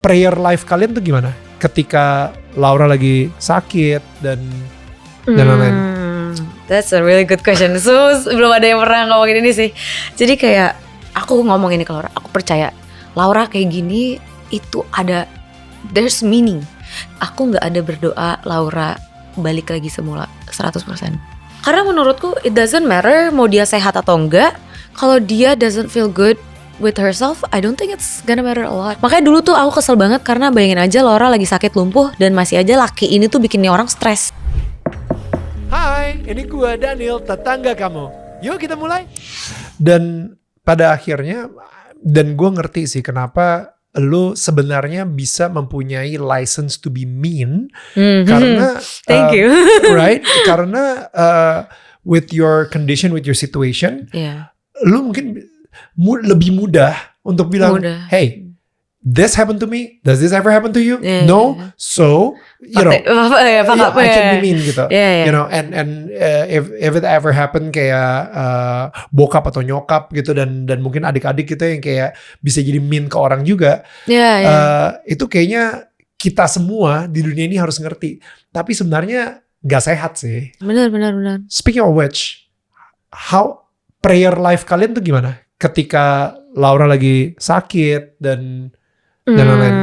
prayer life kalian tuh gimana? Ketika Laura lagi sakit dan lain-lain. That's a really good question. So belum ada yang pernah ngomongin ini sih. Jadi kayak aku ngomong ini ke Laura, aku percaya Laura kayak gini itu ada, there's meaning. Aku gak ada berdoa Laura balik lagi semula 100%. Karena menurutku it doesn't matter mau dia sehat atau enggak. Kalau dia doesn't feel good with herself, I don't think it's gonna matter a lot. Makanya dulu tuh aku kesel banget karena bayangin aja Laura lagi sakit lumpuh dan masih aja laki ini tuh bikin nih orang stres. Hai, ini gua Daniel, tetangga kamu. Yuk kita mulai. Dan pada akhirnya, dan gua ngerti sih kenapa lu sebenarnya bisa mempunyai license to be mean. Karena Thank you. Right? Karena with your condition, with your situation, lu mungkin lebih mudah untuk bilang, hey, this happened to me. Does this ever happen to you? No. So, you know, I can be mean gitu. You know, and if it ever happen kayak bokap atau nyokap gitu dan mungkin adik-adik gitu yang kayak bisa jadi mean ke orang juga. Itu kayaknya kita semua di dunia ini harus ngerti. Tapi sebenarnya nggak sehat sih. Benar. Speaking of which, how prayer life kalian tuh gimana? Ketika Laura lagi sakit dan lain-lain.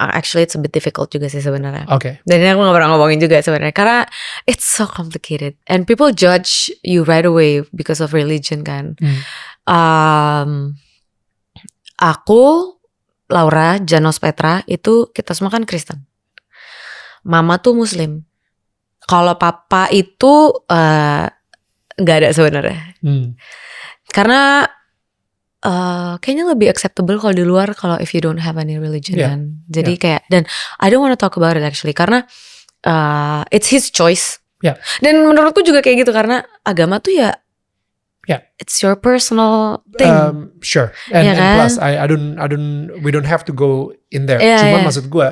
Actually it's a bit difficult juga sih sebenarnya. Okay. Dan ini aku gak pernah ngomongin juga sebenarnya karena it's so complicated and people judge you right away because of religion kan. Aku, Laura, Janos, Petra itu kita semua kan Kristen. Mama tuh Muslim. Kalau papa itu nggak ada sebenarnya. Karena kayaknya lebih acceptable kalau di luar kalau if you don't have any religion kan. Jadi kayak, dan I don't want to talk about it actually karena it's his choice. Dan menurutku juga kayak gitu karena agama tuh ya it's your personal thing. Sure. And plus we don't have to go in there. Cuma maksud gue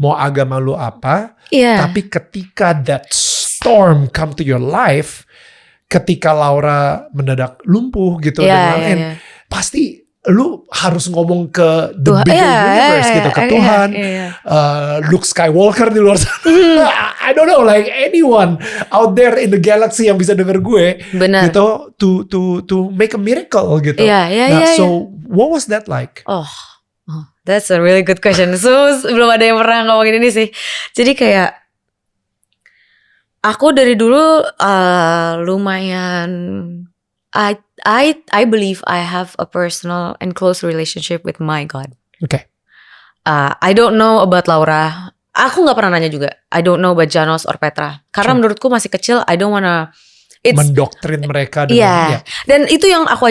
mau agama lu apa, tapi ketika that storm come to your life, ketika Laura mendadak lumpuh gitu dan lain-lain, pasti lu harus ngomong ke the bigger universe gitu, ke Tuhan, Luke Skywalker di luar sana. I don't know, like anyone out there in the galaxy yang bisa denger gue, gitu, to make a miracle gitu. So what was that like? Oh, that's a really good question. So belum ada yang pernah ngomongin ini sih. Jadi kayak aku dari dulu lumayan I believe I have a personal and close relationship with my God. Okay. I don't know about Laura. Aku nggak pernah nanya juga. I don't know about Janos or Petra. Karena menurutku masih kecil. I don't wanna mendoktrin mereka dengan, Dan itu yang aku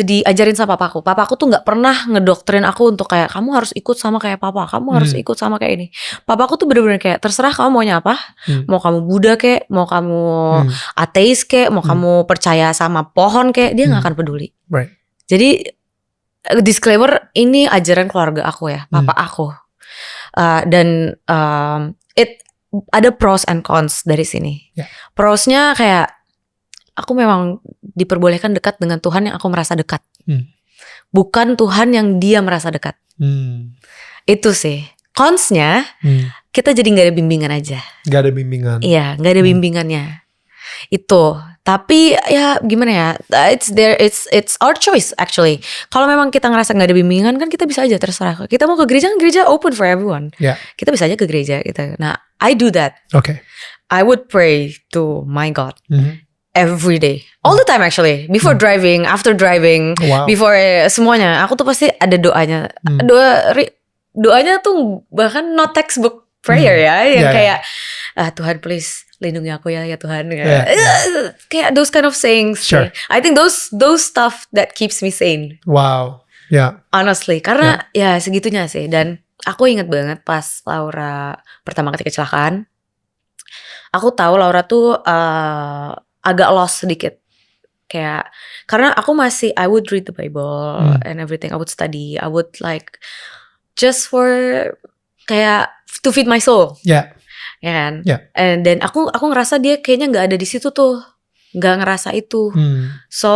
diajarin sama papaku. Papaku tuh nggak pernah ngedoktrin aku untuk kayak kamu harus ikut sama kayak papa, kamu harus ikut sama kayak ini. Papaku tuh bener-bener kayak terserah kamu maunya apa, mau kamu Buddha kek, mau kamu ateis kek, mau kamu percaya sama pohon kek, dia nggak akan peduli. Right. Jadi disclaimer, ini ajaran keluarga aku ya, papa aku. Dan ada pros and cons dari sini. Prosnya kayak aku memang diperbolehkan dekat dengan Tuhan yang aku merasa dekat. Bukan Tuhan yang dia merasa dekat. Itu sih. Consnya, kita jadi gak ada bimbingan aja. Gak ada bimbingan. Iya, gak ada bimbingannya. Itu. Tapi ya gimana ya, it's our choice actually. Kalau memang kita ngerasa gak ada bimbingan kan kita bisa aja terserah. Kita mau ke gereja open for everyone. Kita bisa aja ke gereja gitu. Nah, I do that. Okay. I would pray to my God. Every day, all the time actually. Before driving, after driving, before semuanya, aku tuh pasti ada doanya. Doanya tuh bahkan not textbook prayer ya, yang kayak Tuhan please lindungi aku ya Tuhan. Kayak those kind of sayings. Sure. I think those stuff that keeps me sane. Wow. Honestly, karena ya segitunya sih. Dan aku ingat banget pas Laura pertama kali kecelakaan. Aku tahu Laura tuh agak lost sedikit. Kayak karena aku masih I would read the Bible and everything. I would study. I would like just for kayak to feed my soul. Ya kan? And then aku ngerasa dia kayaknya nggak ada di situ tuh. Nggak ngerasa itu. So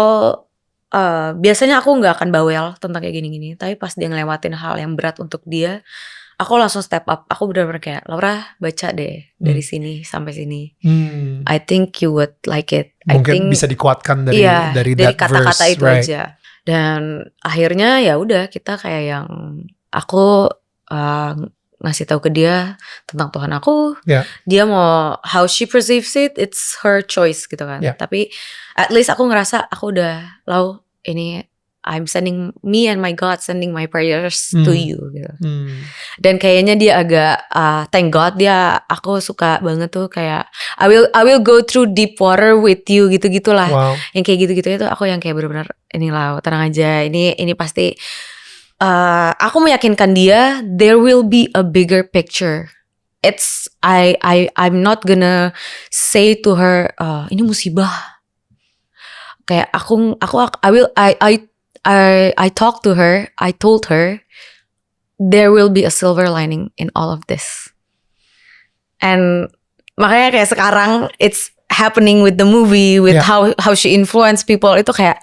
biasanya aku nggak akan bawel tentang kayak gini-gini, tapi pas dia ngelewatin hal yang berat untuk dia, aku langsung step up. Aku benar-benar kayak, Laura baca deh dari sini sampai sini. I think you would like it. Mungkin bisa dikuatkan dari kata-kata verse, itu aja. Dan akhirnya ya udah kita kayak yang aku ngasih tahu ke dia tentang Tuhan aku. Dia mau how she perceives it, it's her choice gitu kan. Tapi at least aku ngerasa aku udah ini I'm sending me and my God sending my prayers to you gitu. Dan kayaknya dia agak thank God aku suka banget tuh kayak I will go through deep water with you gitu-gitulah. Yang kayak gitu-gitu itu aku yang kayak benar-benar inilah tenang aja, ini pasti aku meyakinkan dia there will be a bigger picture. It's I'm not gonna say to her ini musibah. Kayak I talked to her, I told her there will be a silver lining in all of this. And makanya kayak sekarang it's happening with the movie, with how she influenced people, itu kayak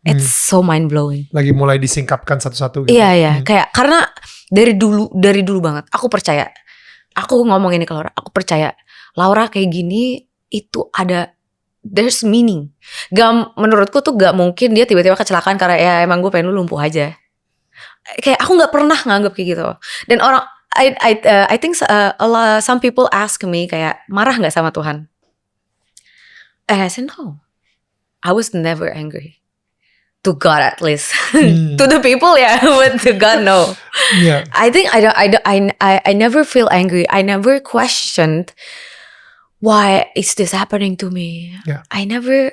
it's so mind blowing. Lagi mulai disingkapkan satu-satu gitu. Iya, kayak karena dari dulu banget aku percaya. Aku ngomong ini ke Laura, aku percaya Laura kayak gini itu there's meaning. Menurutku tuh gak mungkin dia tiba-tiba kecelakaan karena ya emang gue pengen lu lumpuh aja. Kayak aku gak pernah nganggap kayak gitu. Dan orang I think some people ask me kayak marah gak sama Tuhan? I said no. I was never angry. To God at least. To the people but to God no. I think I never feel angry. I never questioned why is this happening to me? I never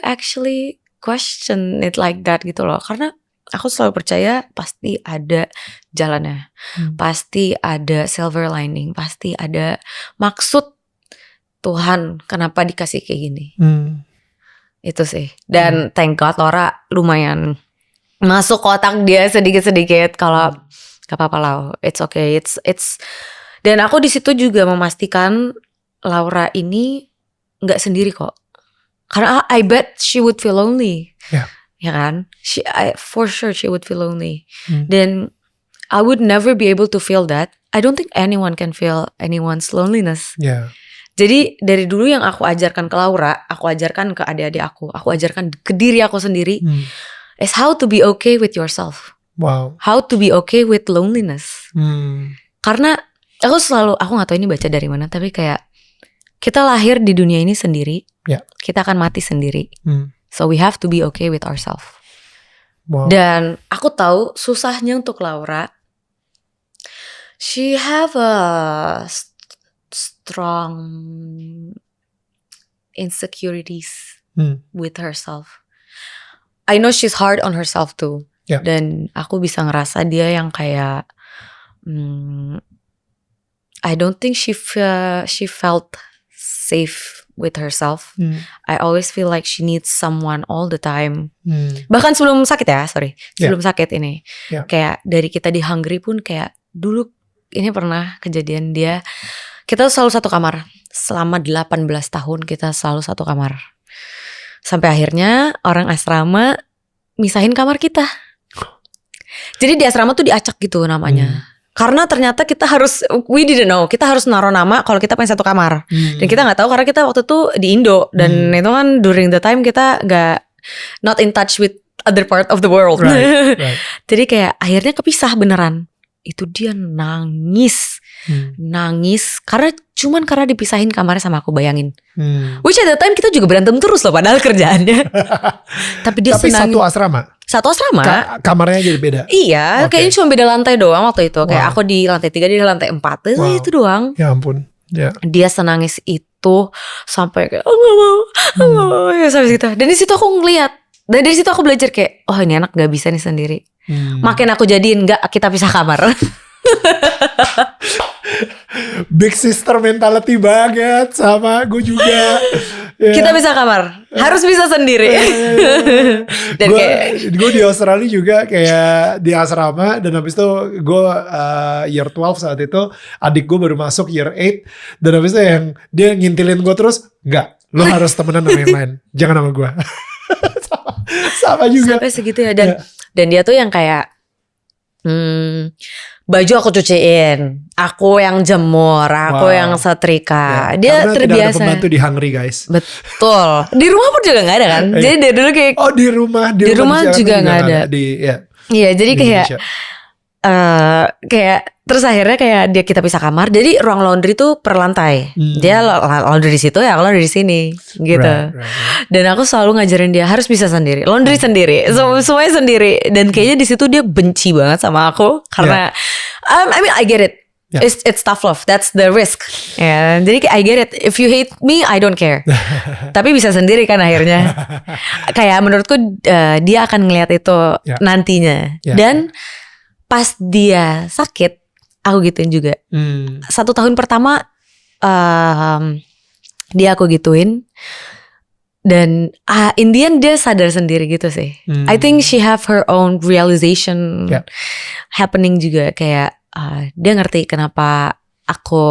actually question it like that gitu loh. Karena aku selalu percaya pasti ada jalannya. Pasti ada silver lining. Pasti ada maksud Tuhan kenapa dikasih kayak gini. Itu sih. Dan thank God Laura lumayan masuk kotak dia sedikit-sedikit. Kalau gak apa-apa lah. It's okay. It's dan aku di situ juga memastikan Laura ini nggak sendiri kok, karena I bet she would feel lonely, ya kan? For sure she would feel lonely. Then I would never be able to feel that. I don't think anyone can feel anyone's loneliness. Jadi dari dulu yang aku ajarkan ke Laura, aku ajarkan ke adik-adik aku ajarkan ke diri aku sendiri, is how to be okay with yourself. How to be okay with loneliness. Karena aku nggak tahu ini baca dari mana, tapi kayak kita lahir di dunia ini sendiri, kita akan mati sendiri. So we have to be okay with ourselves. Dan aku tahu susahnya untuk Laura. She have a strong insecurities with herself. I know she's hard on herself too. Dan aku bisa ngerasa dia yang kayak I don't think she felt safe with herself. I always feel like she needs someone all the time. Bahkan sebelum sakit sebelum sakit ini, kayak dari kita di Hungary pun kayak dulu ini pernah kejadian kita selalu satu kamar selama 18 tahun kita selalu satu kamar. Sampai akhirnya orang asrama misahin kamar kita. Jadi di asrama tuh diacak gitu namanya. Karena ternyata we didn't know, kita harus naruh nama kalau kita pengen satu kamar. Dan kita gak tahu karena kita waktu itu di Indo. Dan itu kan during the time kita not in touch with other part of the world. Right. Jadi kayak akhirnya kepisah beneran. Itu dia nangis karena dipisahin kamarnya sama aku, bayangin. Which at the time kita juga berantem terus loh padahal kerjaannya. Tapi satu asrama kamarnya jadi beda. Iya, kayaknya cuma beda lantai doang waktu itu. Kayak aku di lantai 3, dia di lantai 4. Itu doang. Ya ampun. Dia senangis itu sampai kayak nggak mau ya sampai gitu. Dan di situ aku ngeliat, dan dari situ aku belajar kayak ini anak nggak bisa nih sendiri. Makin aku jadiin nggak, kita pisah kamar. Big sister mentality banget sama gue juga. Kita bisa kamar, harus bisa sendiri. Dan gue di Australia juga kayak di asrama, dan habis itu gue year 12 saat itu, adik gue baru masuk year 8, dan habis itu yang dia ngintilin gue terus, enggak, lo harus temenan sama yang lain, jangan sama gue. Sama juga. Sampai segitu ya. Dan dia tuh yang kayak baju aku cuciin, aku yang jemur, aku yang setrika. Dia karena terbiasa. Tidak ada pembantu di Hungary, guys. Betul. Di rumah pun juga gak ada kan. Jadi dari dulu kayak di rumah juga gak ada. Iya, jadi kayak kayak terus akhirnya kayak kita pisah kamar. Jadi ruang laundry tuh per lantai. Dia laundry di situ ya, aku laundry di sini gitu. Right. Dan aku selalu ngajarin dia harus bisa sendiri, laundry sendiri, semuanya sendiri. Dan kayaknya di situ dia benci banget sama aku karena I mean I get it. Yeah. It's tough love. That's the risk. Ya, jadi I get it. If you hate me, I don't care. Tapi bisa sendiri kan akhirnya. Kayak menurutku dia akan ngelihat itu nantinya. Dan pas dia sakit, aku gituin juga. 1 tahun pertama dia aku gituin. Dan in the end dia sadar sendiri gitu sih. I think she have her own realization happening juga. Kayak dia ngerti kenapa aku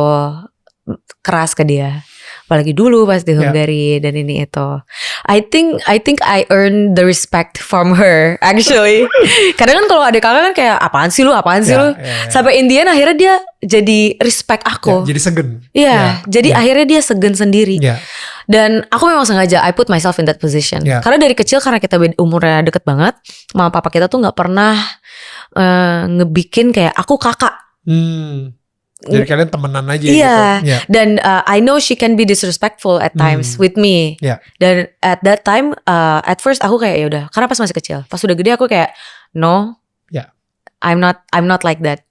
keras ke dia. Apalagi dulu pas di Hungary dan ini itu. I think I earned the respect from her actually. Karena kan kalau adik kakak kan kayak apaan sih lu. Sampai in the end akhirnya dia jadi respect aku. Jadi segen. Jadi akhirnya dia segen sendiri. Dan aku memang sengaja I put myself in that position. Karena dari kecil karena kita umurnya deket banget, mama papa kita tuh nggak pernah ngebikin kayak aku kakak. Jadi kalian temenan aja gitu. Dan I know she can be disrespectful at times with me. Dan at that time, at first aku kayak ya udah, karena pas masih kecil. Pas udah gede aku kayak no, I'm not like that.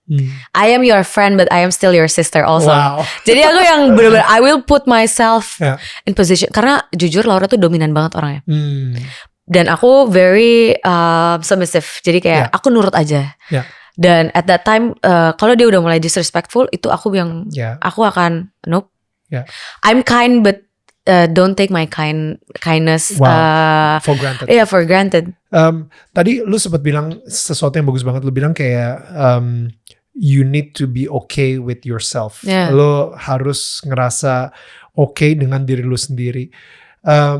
I am your friend, but I am still your sister also. Wow. Jadi aku yang bener-bener I will put myself in position. Karena jujur Laura tuh dominan banget orangnya. Dan aku very submissive. Jadi kayak aku nurut aja. Dan at that time kalau dia udah mulai disrespectful, itu aku yang aku akan nope. I'm kind but don't take my kindness for granted. For granted. Tadi lu sempat bilang sesuatu yang bagus banget. Lu bilang kayak you need to be okay with yourself. Lu harus ngerasa okay dengan diri lu sendiri.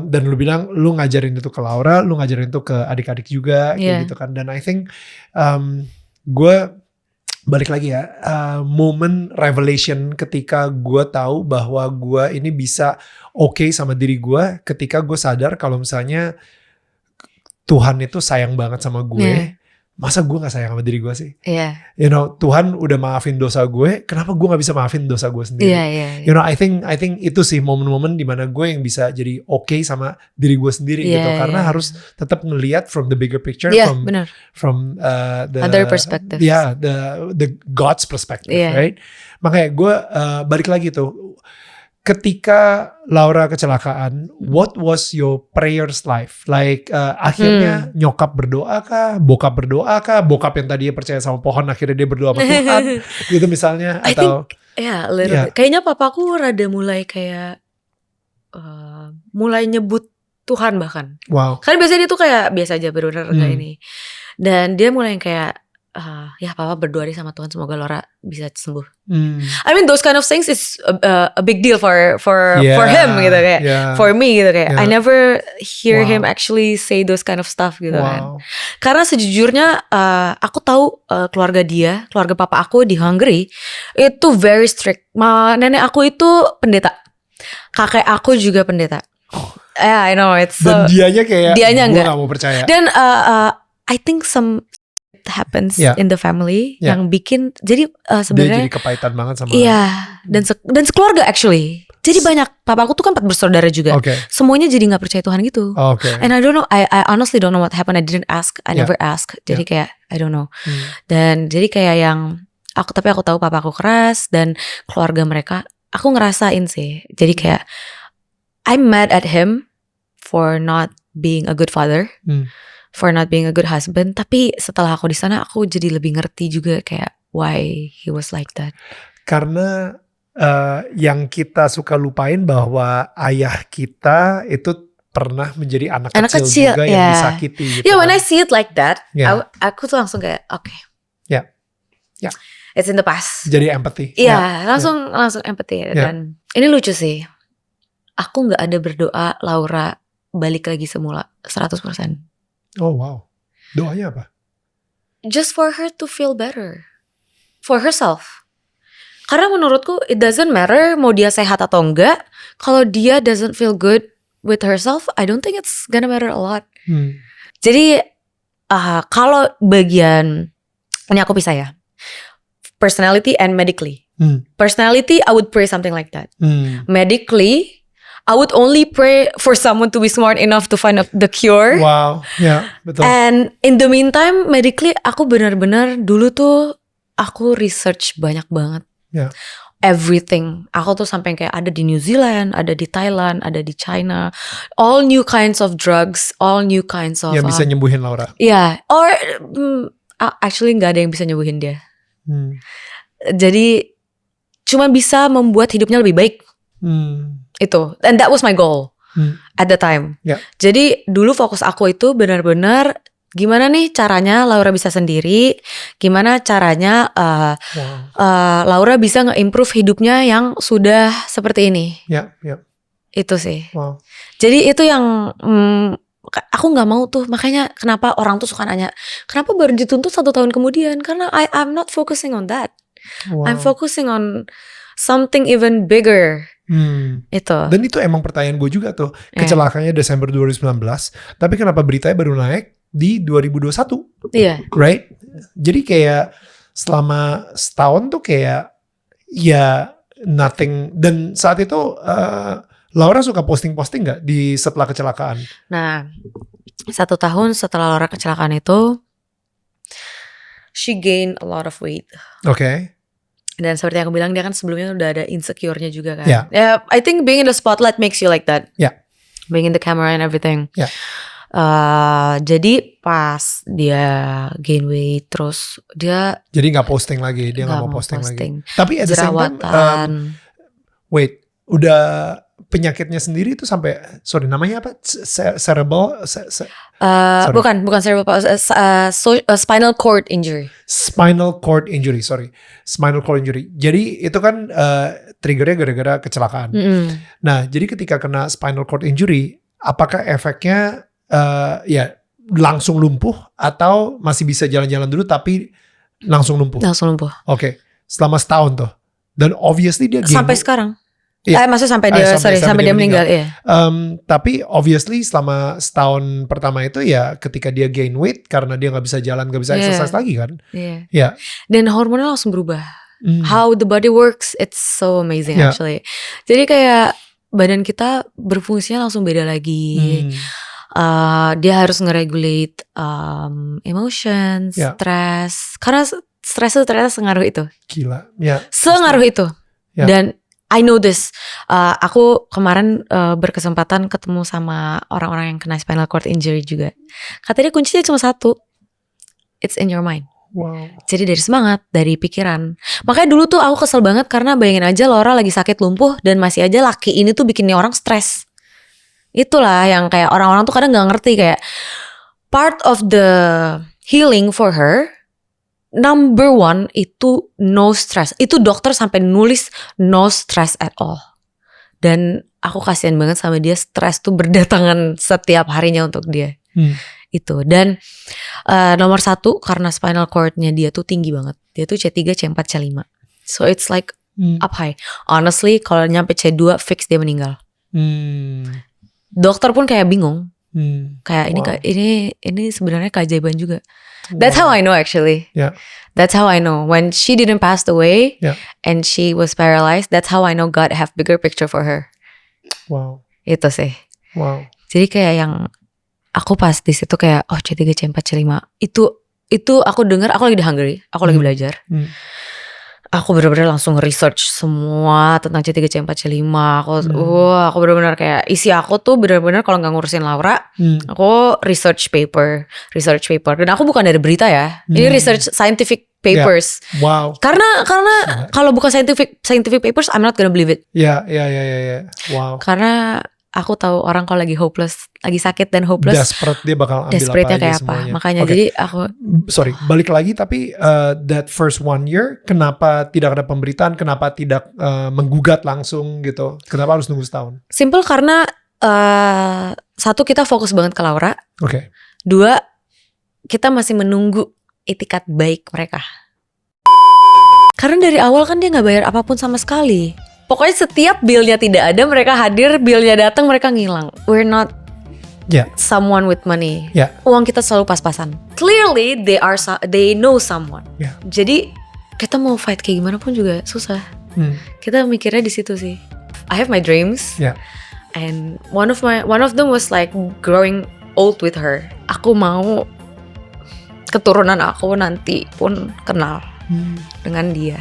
Dan lu bilang lu ngajarin itu ke Laura, lu ngajarin itu ke adik-adik juga kayak gitu kan. Dan I think gue balik lagi ya, moment revelation ketika gue tahu bahwa gue ini bisa okay sama diri gue ketika gue sadar kalau misalnya Tuhan itu sayang banget sama gue. Masa gue gak sayang sama diri gue sih? You know, Tuhan udah maafin dosa gue, kenapa gue gak bisa maafin dosa gue sendiri? You know, I think itu sih momen-momen dimana gue yang bisa jadi okay sama diri gue sendiri gitu. Karena harus tetap ngelihat from the bigger picture, from the other perspective. The God's perspective, right? Makanya gue balik lagi tuh. Ketika Laura kecelakaan, what was your prayers life? Like akhirnya nyokap berdoa kah? Bokap berdoa kah? Bokap yang tadinya percaya sama pohon akhirnya dia berdoa sama Tuhan gitu misalnya. Atau kayaknya papaku rada mulai kayak mulai nyebut Tuhan bahkan. Wow. Karena biasanya dia tuh kayak biasa aja bener-bener kayak ini. Dan dia mulai kayak papa berdoa deh sama Tuhan semoga Laura bisa sembuh. I mean those kind of things is a big deal for him gitu kayak. For me gitu kayak. I never hear him actually say those kind of stuff gitu kan. Karena sejujurnya aku tahu keluarga papa aku di Hungary itu very strict. Nenek aku itu pendeta. Kakek aku juga pendeta. I know it's so. Dan dianya enggak. Gue gak mau percaya. Dan I think some happens in the family yang bikin jadi sebenarnya dia jadi kepahitan banget sama dan sekeluarga actually. Jadi banyak papaku tuh kan 4 bersaudara juga. Semuanya jadi nggak percaya Tuhan gitu. And I don't know, I honestly don't know what happened. I didn't ask, I never ask. Jadi kayak I don't know. Dan jadi kayak yang tapi aku tahu papaku keras dan keluarga mereka aku ngerasain sih. Jadi kayak I'm mad at him for not being a good father. For not being a good husband. Tapi setelah aku di sana aku jadi lebih ngerti juga kayak why he was like that. Karena yang kita suka lupain bahwa ayah kita itu pernah menjadi anak kecil juga yang disakiti gitu. When I see it like that, aku tuh langsung kayak okay. It's in the past. Jadi empathy. Langsung empathy. Dan ini lucu sih. Aku nggak ada berdoa Laura balik lagi semula 100%. Oh wow. Doanya apa? Just for her to feel better. For herself. Karena menurutku it doesn't matter mau dia sehat atau enggak. Kalau dia doesn't feel good with herself, I don't think it's gonna matter a lot. Jadi kalau bagian ini aku pisah ya. Personality and medically. Personality, I would pray something like that. Medically, I would only pray for someone to be smart enough to find the cure. Wow, ya betul. And in the meantime, medically aku benar-benar dulu tuh aku research banyak banget. Yeah. Everything. Aku tuh sampai kayak ada di New Zealand, ada di Thailand, ada di China. All new kinds of drugs, all new kinds of. Yang bisa nyembuhin Laura. Yeah. Or actually nggak ada yang bisa nyembuhin dia. Jadi cuma bisa membuat hidupnya lebih baik. Itu. And that was my goal at the time. Yeah. Jadi dulu fokus aku itu benar-benar gimana nih caranya Laura bisa sendiri, gimana caranya Laura bisa nge-improve hidupnya yang sudah seperti ini. Ya. Itu sih. Wow. Jadi itu yang aku nggak mau tuh, makanya kenapa orang tuh suka nanya, kenapa baru dituntut 1 tahun kemudian? Karena I'm not focusing on that. Wow. I'm focusing on something even bigger. Itu. Dan itu emang pertanyaan gue juga tuh. Kecelakaannya Desember 2019, tapi kenapa beritanya baru naik di 2021? Iya. Right? Jadi kayak selama setahun tuh kayak ya nothing. Dan saat itu Laura suka posting-posting gak di setelah kecelakaan? Nah, 1 tahun setelah Laura kecelakaan itu, she gained a lot of weight. Okay. Dan seperti yang aku bilang, dia kan sebelumnya udah ada insecure-nya juga kan. Yeah. I think being in the spotlight makes you like that. Yeah. Being in the camera and everything. Yeah. Jadi pas dia gain weight, terus dia jadi nggak posting lagi, dia nggak mau posting lagi. Tapi at the same time, wait, udah penyakitnya sendiri itu sampai, sorry namanya apa? Cerebral? Bukan cerebral, spinal cord injury. Spinal cord injury, sorry. Spinal cord injury. Jadi itu kan triggernya gara-gara kecelakaan. Nah, jadi ketika kena spinal cord injury, apakah efeknya ya langsung lumpuh atau masih bisa jalan-jalan dulu tapi langsung lumpuh? Langsung lumpuh. Oke. Selama setahun tuh. Dan obviously dia sampai sekarang. Iya. Maksudnya sampai dia sampai dia meninggal. Iya. Tapi obviously selama setahun pertama itu ya ketika dia gain weight karena dia nggak bisa jalan, nggak bisa exercise lagi kan. Iya. Yeah. Dan hormonnya langsung berubah. How the body works, it's so amazing actually. Jadi kayak badan kita berfungsinya langsung beda lagi. Dia harus nge-regulate emotions, stress. Karena stress itu ternyata sengaruh itu. Gila, ya. Sengaruh itu. Dan I know this. Aku kemarin berkesempatan ketemu sama orang-orang yang kena spinal cord injury juga. Katanya kuncinya cuma 1. It's in your mind. Wow. Jadi dari semangat, dari pikiran. Makanya dulu tuh aku kesel banget karena bayangin aja Laura lagi sakit lumpuh dan masih aja laki ini tuh bikin orang stres. Itulah yang kayak orang-orang tuh kadang gak ngerti kayak part of the healing for her, number 1 itu no stress. Itu dokter sampai nulis no stress at all. Dan aku kasihan banget sama dia, stres tuh berdatangan setiap harinya untuk dia. Itu. Dan nomor 1 karena spinal cord-nya dia tuh tinggi banget. Dia tuh C3, C4, C5. So it's like up high. Honestly kalau nyampe C2 fix dia meninggal. Dokter pun kayak bingung. Kayak ini sebenarnya keajaiban juga. That's how I know actually. Yeah. That's how I know when she didn't pass away and she was paralyzed. That's how I know God have bigger picture for her. Wow. Itu sih. Wow. Jadi kayak yang aku pas di situ kayak C3, C4, C5 itu aku dengar, aku lagi di Hungary, aku lagi belajar. Aku benar-benar langsung research semua tentang C3, C4, C5. Aku benar-benar kayak isi aku tuh benar-benar kalau nggak ngurusin Laura, aku research paper. Dan aku bukan dari berita ya. Ini research scientific papers. Yeah. Wow. Karena kalau bukan scientific papers, I'm not gonna believe it. Ya. Wow. Karena aku tahu orang kalau lagi hopeless, lagi sakit dan hopeless, desperate dia bakal ambil desperate-nya apa aja kayak semuanya. apa. Makanya Okay. jadi aku balik lagi tapi that first 1 year kenapa tidak ada pemberitaan, kenapa tidak menggugat langsung gitu, kenapa harus nunggu setahun? simple karena 1 kita fokus banget ke Laura. Oke. 2, kita masih menunggu itikat baik mereka. Karena dari awal kan dia gak bayar apapun sama sekali. Pokoknya setiap billnya tidak ada, mereka hadir, billnya datang, mereka ngilang. We're not someone with money. Uang kita selalu pas-pasan. Clearly they know someone. Jadi kita mau fight kayak gimana pun juga susah. Kita mikirnya di situ sih. I have my dreams. And one of them was like growing old with her. Aku mau keturunan aku nanti pun kenal dengan dia.